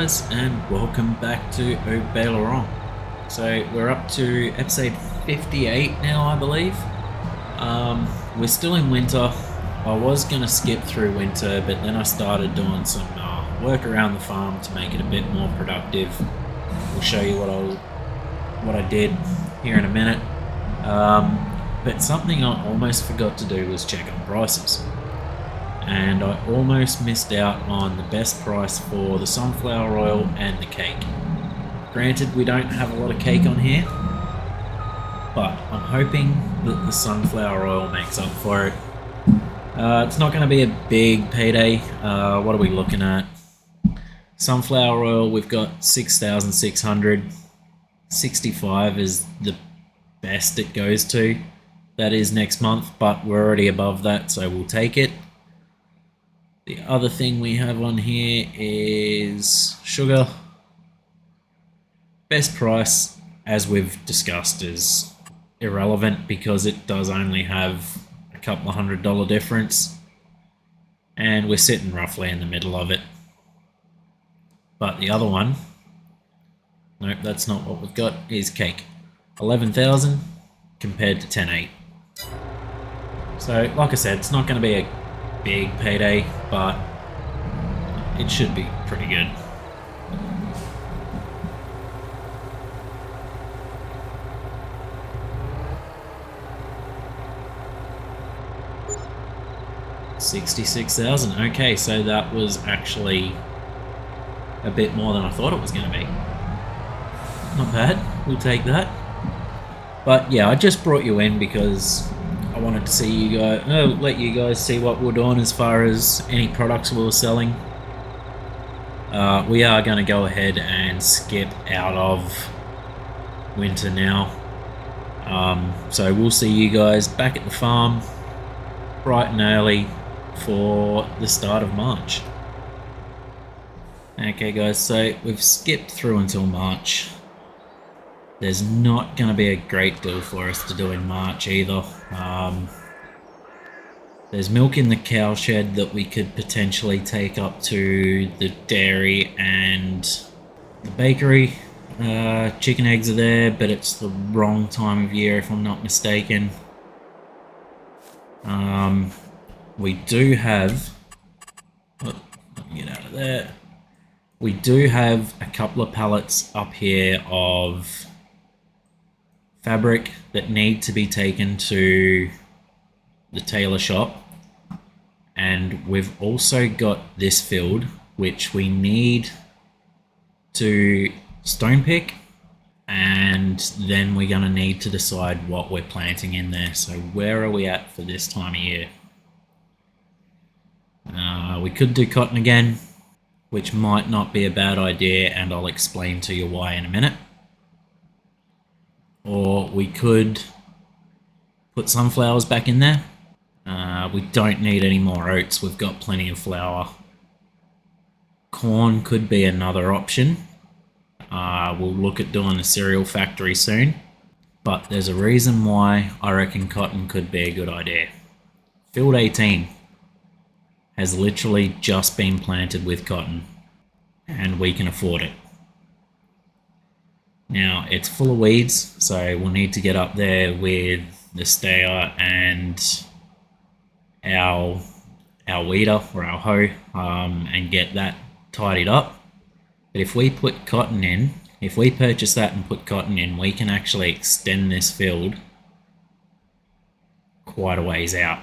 guys, and welcome back to Haut Beyleron. So we're up to episode 58 now, I believe. We're still in winter. I was going to skip through winter, but then I started doing some work around the farm to make it a bit more productive. We'll show you what I did here in a minute. But something I almost forgot to do was check on prices. And I almost missed out on the best price for the sunflower oil and the cake. Granted, we don't have a lot of cake on here, but I'm hoping that the sunflower oil makes up for it. It's not going to be a big payday. What are we looking at? Sunflower oil, we've got 6,600. 65 is the best it goes to. That is next month, but we're already above that, so we'll take it. The other thing we have on here is sugar. Best price, as we've discussed, is irrelevant because it does only have a couple of $100 difference, and we're sitting roughly in the middle of it. But the other one, nope, that's not what we've got, is cake. 11,000 compared to 10,800. So, like I said, it's not going to be a big payday, but it should be pretty good. $66,000. Okay, so that was actually a bit more than I thought it was going to be. Not bad. We'll take that. But yeah, I just brought you in because I wanted to see you guys, let you guys see what we're doing as far as any products we were selling. We are going to go ahead and skip out of winter now. So we'll see you guys back at the farm bright and early for the start of March. Okay guys, so we've skipped through until March. There's not going to be a great deal for us to do in March either. There's milk in the cow shed that we could potentially take up to the dairy and the bakery. Chicken eggs are there, but it's the wrong time of year if I'm not mistaken. We do have... let me get out of there. We do have a couple of pallets up here of fabric that need to be taken to the tailor shop, and we've also got this field which we need to stone pick, and then we're going to need to decide what we're planting in there. So where are we at for this time of year? We could do cotton again, which might not be a bad idea, and I'll explain to you why in a minute. Or we could put sunflowers back in there. We don't need any more oats. We've got plenty of flour. Corn could be another option. We'll look at doing a cereal factory soon. But there's a reason why I reckon cotton could be a good idea. Field 18 has literally just been planted with cotton, and we can afford it. Now, it's full of weeds, so we'll need to get up there with the stayer and our weeder or our hoe and get that tidied up. But if we put cotton in, if we purchase that and put cotton in, we can actually extend this field quite a ways out.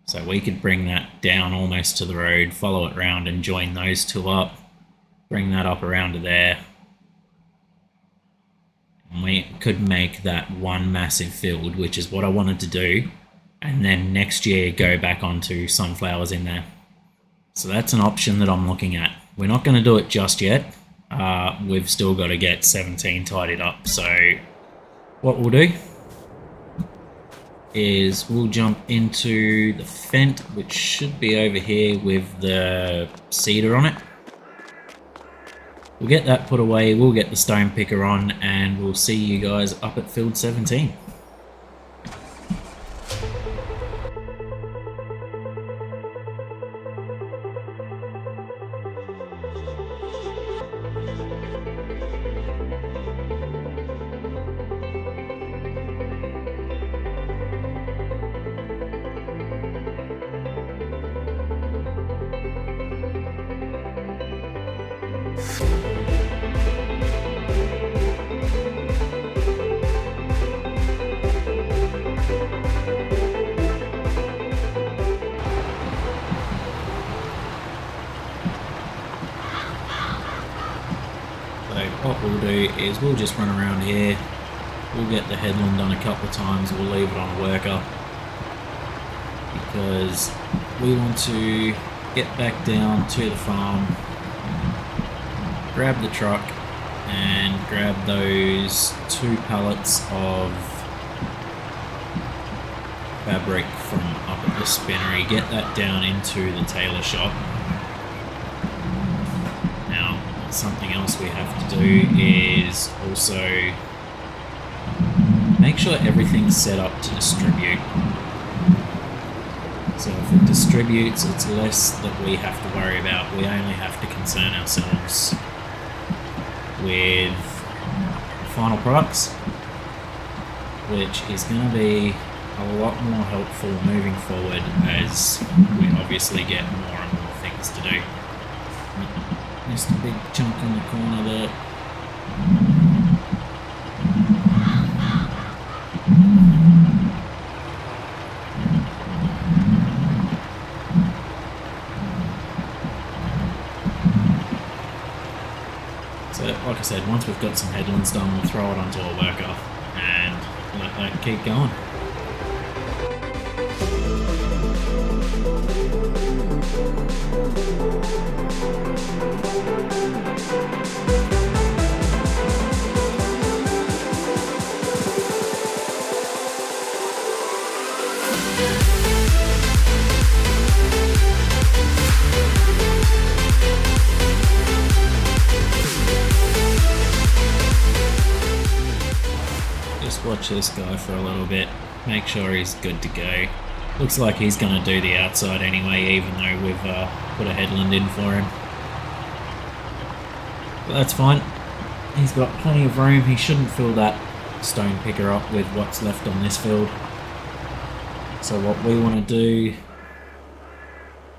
So we could bring that down almost to the road, follow it round and join those two up. Bring that up around to there. And we could make that one massive field, which is what I wanted to do. And then next year go back onto sunflowers in there. So that's an option that I'm looking at. We're not going to do it just yet. We've still got to get 17 tidied up. So what we'll do is we'll jump into the Fendt, which should be over here with the cedar on it. We'll get that put away, we'll get the stone picker on, and we'll see you guys up at field 17. what we'll do is we'll just run around here. We'll get the headland done a couple of times. We'll leave it on a worker because we want to get back down to the farm, grab the truck and grab those 2 pallets of fabric from up at the spinnery, get that down into the tailor shop. Now, something else we have to do is also make sure everything's set up to distribute. So if it distributes, it's less that we have to worry about. We only have to concern ourselves with the final products, which is going to be a lot more helpful moving forward as we obviously get more and more things to do. Just a big chunk in the corner there. So, like I said, once we've got some headlands done, we'll throw it onto a worker and let that keep going. Just watch this guy for a little bit, make sure he's good to go. Looks like he's going to do the outside anyway, even though we've put a headland in for him. But that's fine. He's got plenty of room. He shouldn't fill that stone picker up with what's left on this field. So what we want to do,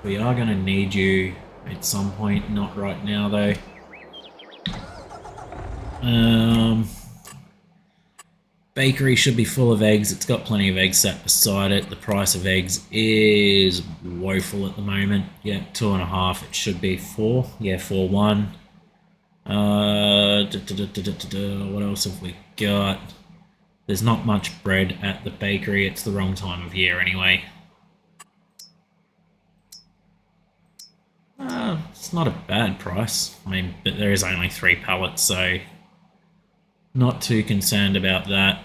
we are going to need you at some point, not right now though. Bakery should be full of eggs. It's got plenty of eggs sat beside it. The price of eggs is woeful at the moment. Yeah, 2.5. It should be 4. Yeah, 4.1. What else have we got? There's not much bread at the bakery. It's the wrong time of year anyway. It's not a bad price. I mean, but there is only 3 pallets, so not too concerned about that.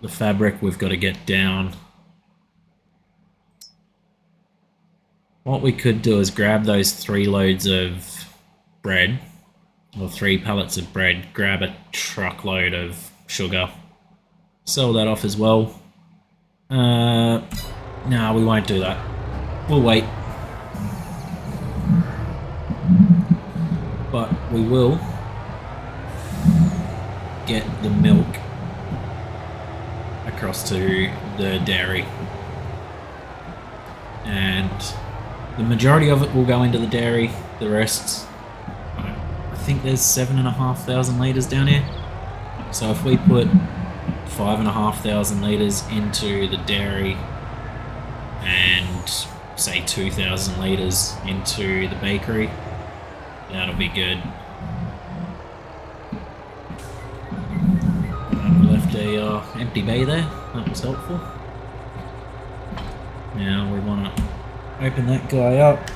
The fabric we've got to get down. What we could do is grab those 3 loads of bread, or 3 pallets of bread, grab a truckload of sugar, sell that off as well. No, we won't do that. We'll wait. But we will get the milk across to the dairy, and the majority of it will go into the dairy. The rest, I think there's 7,500 litres down here, so if we put 5,500 litres into the dairy and say 2,000 litres into the bakery, that'll be good. Left a empty bay there, that was helpful. Now we want to open that guy up.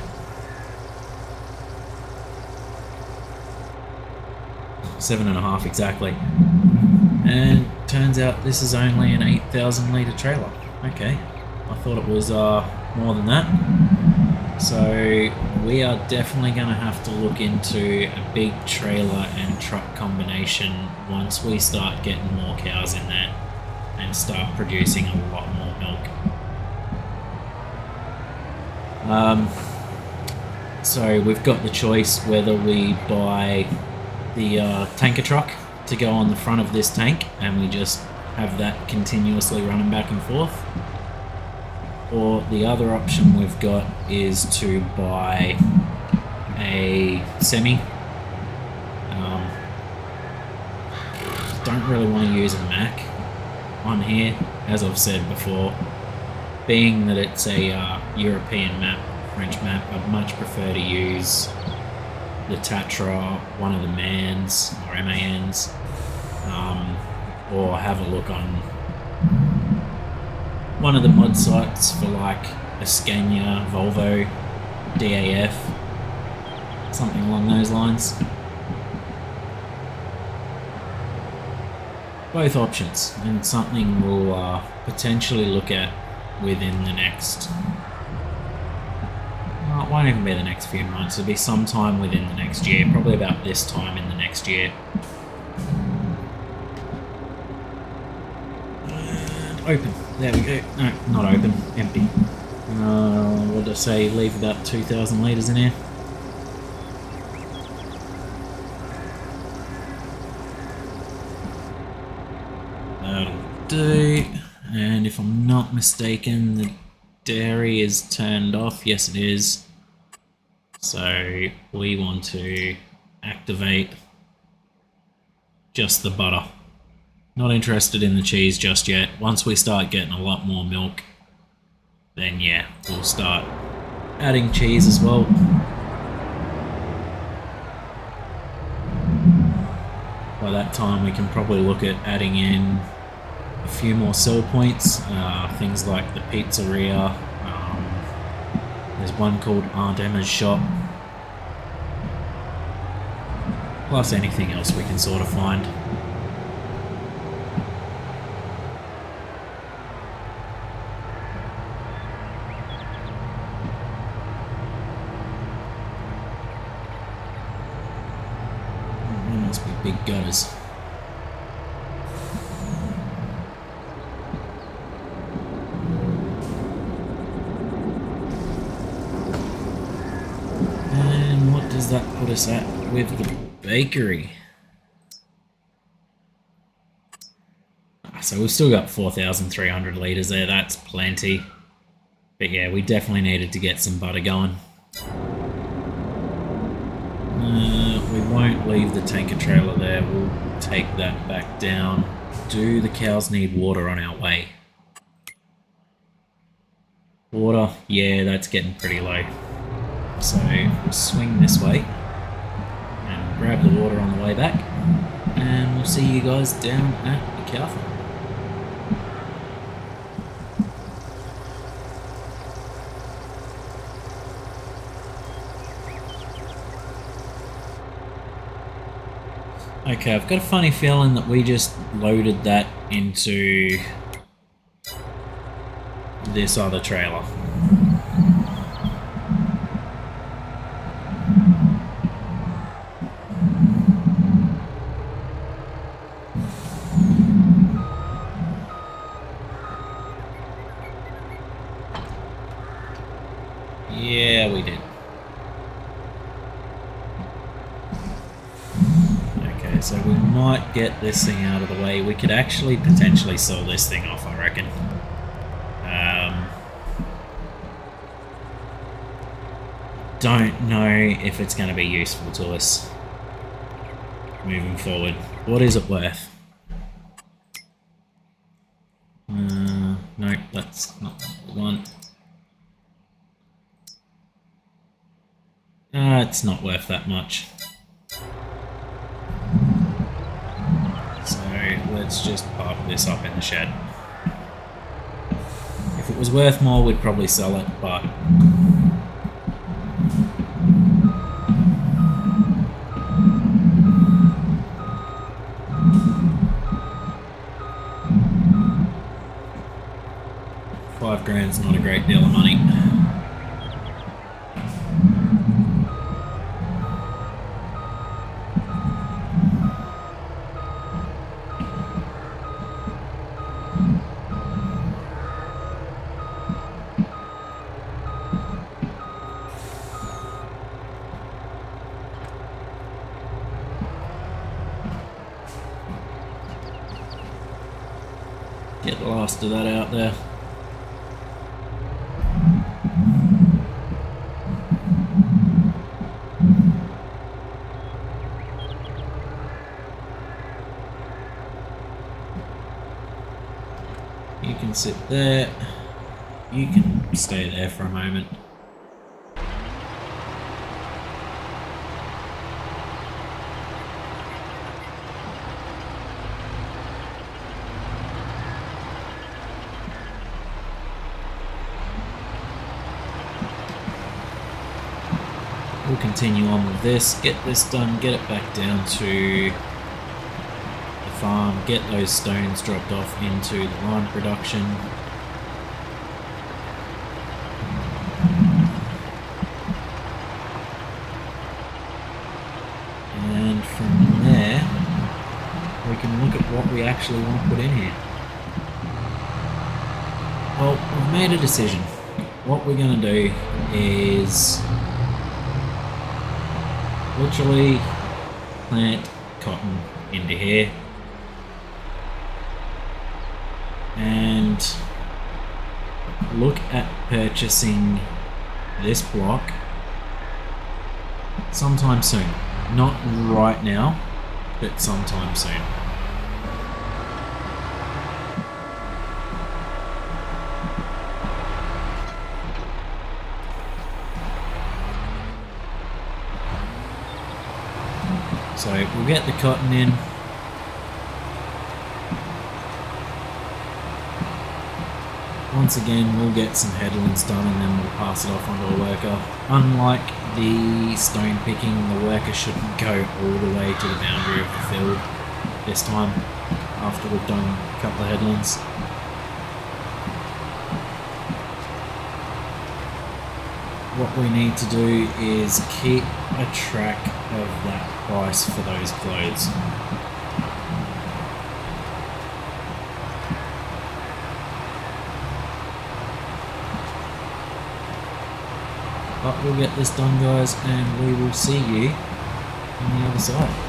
Seven and a half exactly. And turns out this is only an 8,000 litre trailer. Okay, I thought it was more than that. So we are definitely going to have to look into a big trailer and truck combination once we start getting more cows in there and start producing a lot more milk. So we've got the choice whether we buy the tanker truck to go on the front of this tank and we just have that continuously running back and forth, or the other option we've got is to buy a semi. Don't really want to use a Mac on here, as I've said before. Being that it's a European map, French map, I'd much prefer to use the Tatra, one of the MANs or MANs, or have a look on one of the mod sites for like a Scania, Volvo, DAF, something along those lines. Both options, and something we'll potentially look at within the next... Well, it won't even be the next few months, it'll be sometime within the next year, probably about this time in the next year. And open, there we go. No, not open, empty. What did I say, leave about 2,000 litres in here. That'll do. And if I'm not mistaken, the dairy is turned off. Yes, it is. So we want to activate just the butter. Not interested in the cheese just yet. Once we start getting a lot more milk, then yeah, we'll start adding cheese as well. By that time we can probably look at adding in a few more sell points, things like the pizzeria. There's one called Aunt Emma's shop, plus anything else we can sort of find. There must be big gutters. Does that put us at with the bakery? So we've still got 4,300 litres there, that's plenty. But yeah, we definitely needed to get some butter going. We won't leave the tanker trailer there, we'll take that back down. Do the cows need water on our way? Water? Yeah, that's getting pretty low. So we'll swing this way and grab the water on the way back, and we'll see you guys down at the cow farm. Okay, I've got a funny feeling that we just loaded that into this other trailer. Yeah, we did. Okay, so we might get this thing out of the way. We could actually potentially sell this thing off, I reckon. Don't know if it's going to be useful to us moving forward. What is it worth? No, that's not the one. It's not worth that much. So let's just park this up in the shed. If it was worth more, we'd probably sell it, but... $5,000's not a great deal of money. Get the last of that out there. You can sit there. You can stay there for a moment. we'll continue on with this, get this done, get it back down to the farm, get those stones dropped off into the lime production. And from there, we can look at what we actually want to put in here. Well, we've made a decision. What we're going to do is literally plant cotton into here and look at purchasing this block sometime soon. Not right now, but sometime soon. So we'll get the cotton in. Once again, we'll get some headlands done and then we'll pass it off onto a worker. Unlike the stone picking, the worker shouldn't go all the way to the boundary of the field this time after we've done a couple of headlands. What we need to do is keep a track of that price for those clothes. But we'll get this done, guys, and we will see you on the other side.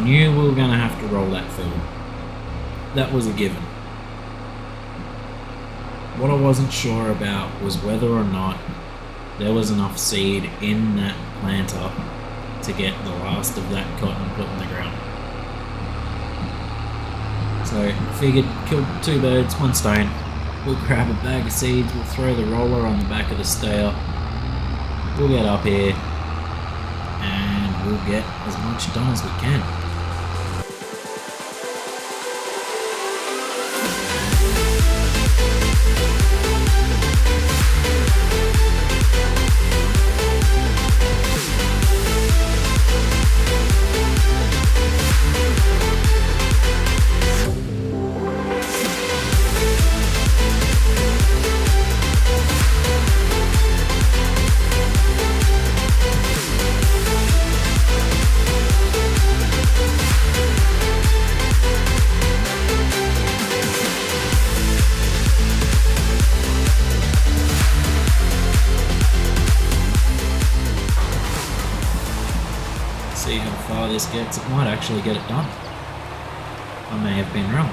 Knew we were going to have to roll that field. That was a given. What I wasn't sure about was whether or not there was enough seed in that planter to get the last of that cotton put in the ground. So I figured, kill two birds, one stone. We'll grab a bag of seeds, we'll throw the roller on the back of the stayer, we'll get up here and we'll get as much done as we can. See how far this gets. It might actually get it done. I may have been wrong.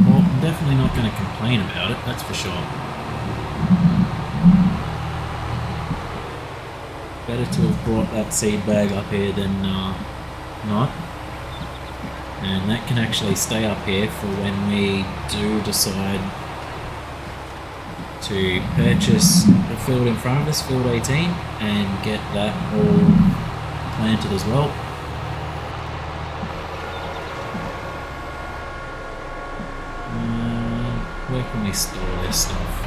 Well, I'm definitely not going to complain about it, that's for sure. Better to have brought that seed bag up here than not. And that can actually stay up here for when we do decide to purchase the field in front of us, field 18, and get that all planted as well. Where can we store this stuff?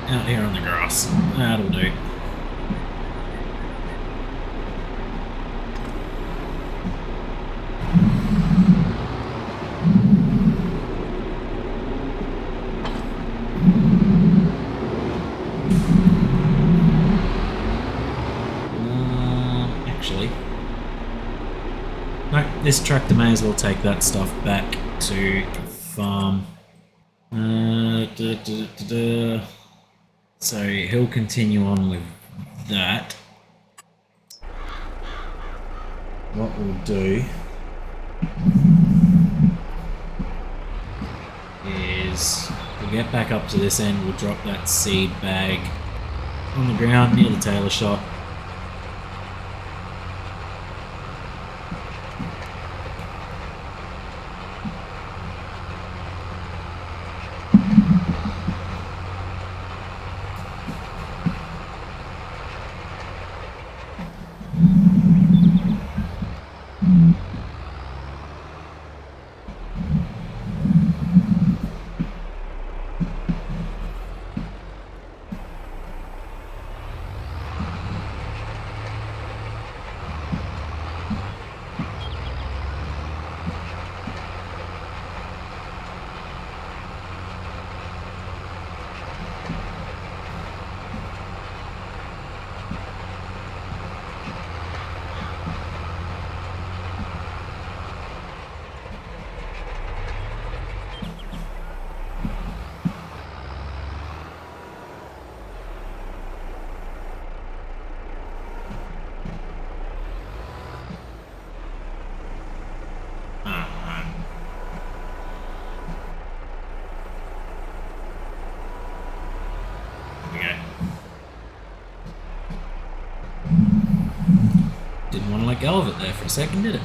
Out here on the grass. That'll do. Actually, no, this tractor may as well take that stuff back to the farm. So he'll continue on with that. What we'll do is we'll get back up to this end, we'll drop that seed bag on the ground near the tailor shop. Didn't want to let go of it there for a second, did it?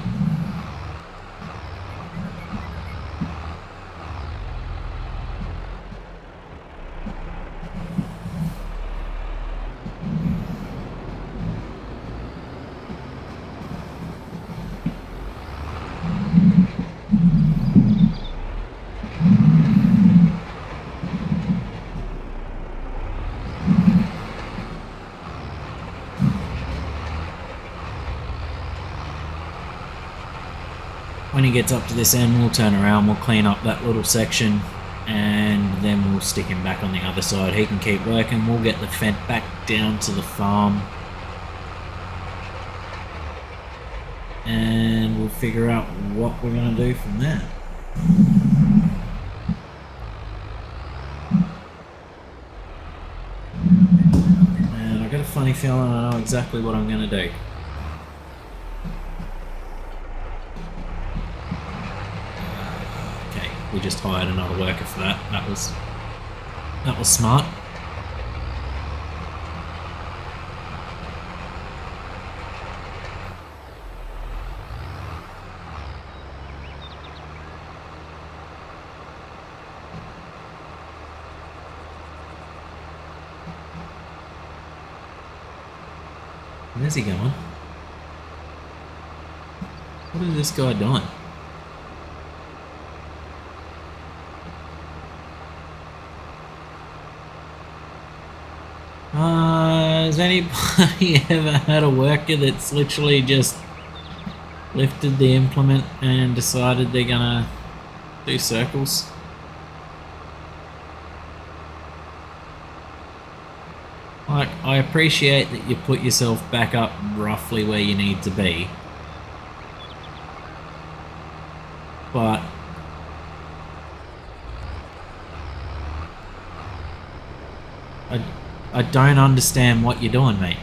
When he gets up to this end, we'll turn around, we'll clean up that little section, and then we'll stick him back on the other side. He can keep working, we'll get the fence back down to the farm, and we'll figure out what we're going to do from there. And I've got a funny feeling I know exactly what I'm going to do. We just hired another worker for that. That was smart. Where's he going? What is this guy doing? Has anybody ever had a worker that's literally just lifted the implement and decided they're gonna do circles? Like, I appreciate that you put yourself back up roughly where you need to be, but I don't understand what you're doing, mate.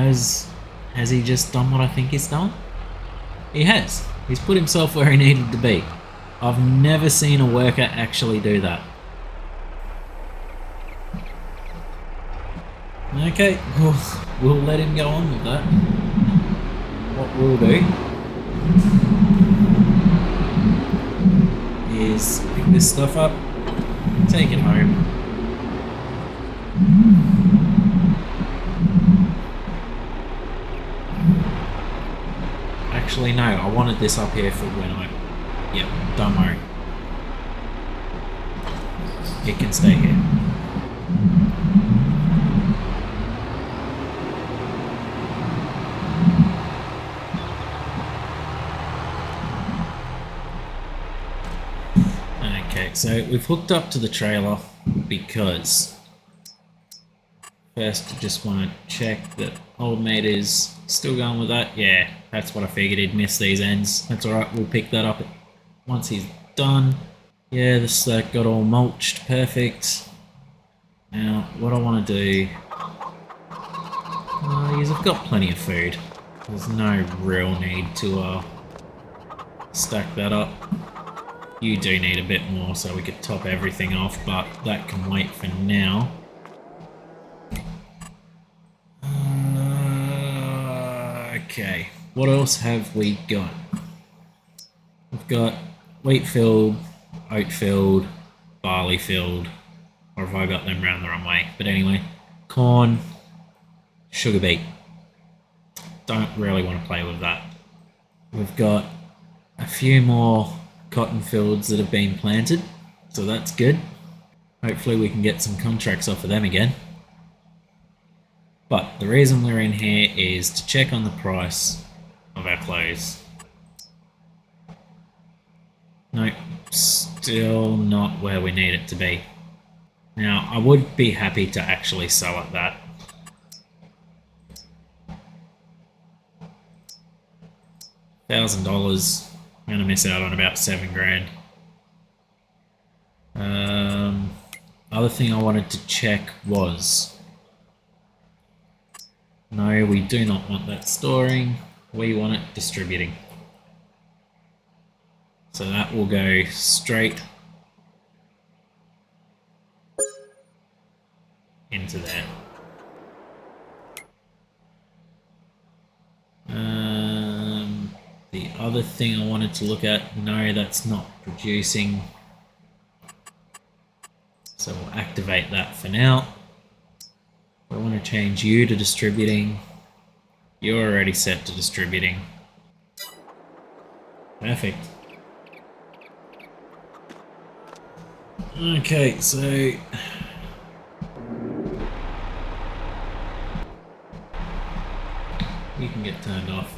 has he just done what I think he's done? He has. He's put himself where he needed to be. I've never seen a worker actually do that. Okay, we'll let him go on with that. What we'll do is pick this stuff up, take it home. Actually, no, I wanted this up here for when I... Yep, don't worry. It can stay here. Okay, so we've hooked up to the trailer because first I just want to check that old mate is still going with that. Yeah, that's what I figured, he'd miss these ends. That's alright, we'll pick that up once he's done. Yeah, this got all mulched, perfect. Now, what I want to do is I've got plenty of food. There's no real need to stack that up. You do need a bit more so we could top everything off, but that can wait for now. Okay, what else have we got? We've got wheat field, oat field, barley field, or have I got them round the wrong way? But anyway, corn, sugar beet. Don't really want to play with that. We've got a few more cotton fields that have been planted, so that's good. Hopefully we can get some contracts off of them again. But the reason we're in here is to check on the price of our clothes. Nope, still not where we need it to be. Now, I would be happy to actually sell at that. $1,000. I'm going to miss out on about $7 grand. Other thing I wanted to check was... No, we do not want that storing. We want it distributing. So that will go straight into there. The other thing I wanted to look at, no, that's not producing. So we'll activate that for now. I want to change you to distributing. You're already set to distributing. Perfect. Okay, so you can get turned off.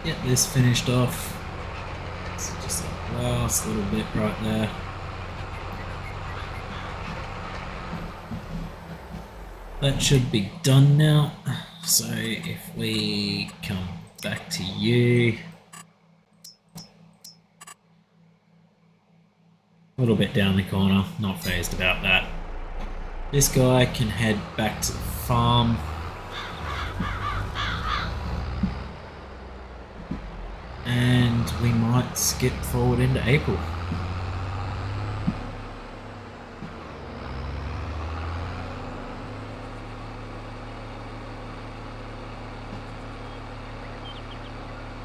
Get this finished off. So just that last little bit right there. That should be done now. So if we come back to you, a little bit down the corner, not phased about that. This guy can head back to the farm. And we might skip forward into April.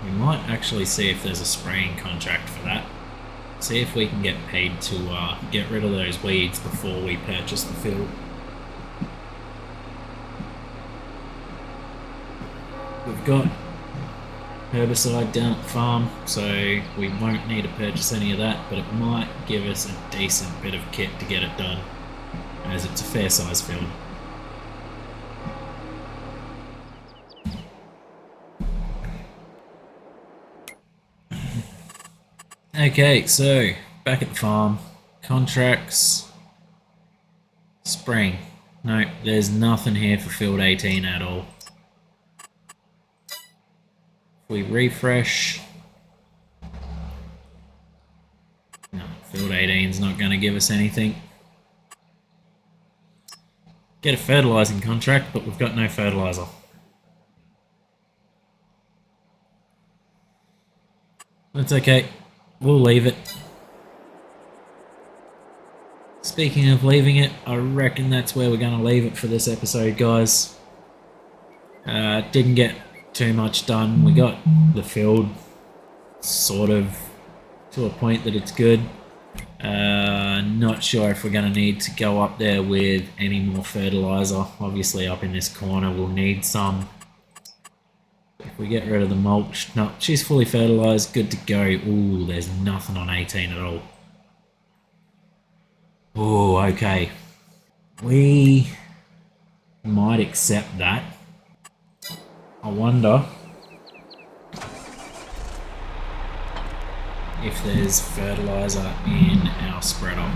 We might actually see if there's a spraying contract for that. See if we can get paid to get rid of those weeds before we purchase the field. We've got herbicide down at the farm, so we won't need to purchase any of that, but it might give us a decent bit of kit to get it done, as it's a fair size field. Okay, so back at the farm, contracts, spring. No, there's nothing here for field 18 at all. If we refresh, no, field 18 is not going to give us anything. Get a fertilizing contract, but we've got no fertilizer. That's okay, we'll leave it. Speaking of leaving it, I reckon that's where we're going to leave it for this episode, guys. Didn't get too much done. We got the field sort of to a point that it's good. Not sure if we're going to need to go up there with any more fertilizer. Obviously up in this corner we'll need some. If we get rid of the mulch, no, she's fully fertilized, good to go. Ooh, there's nothing on 18 at all. Oh, okay. We might accept that. I wonder if there's fertilizer in our spreader.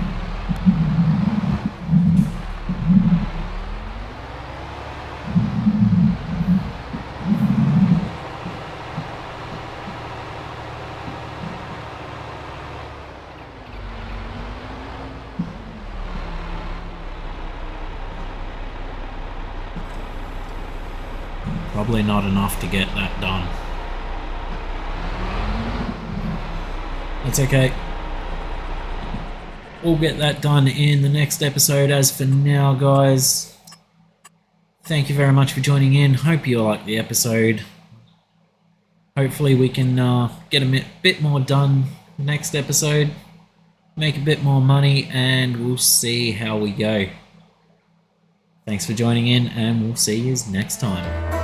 Probably not enough to get that done. That's okay. We'll get that done in the next episode. As for now, guys, thank you very much for joining in. Hope you liked the episode. Hopefully we can get a bit more done next episode, make a bit more money, and we'll see how we go. Thanks for joining in, and we'll see you next time.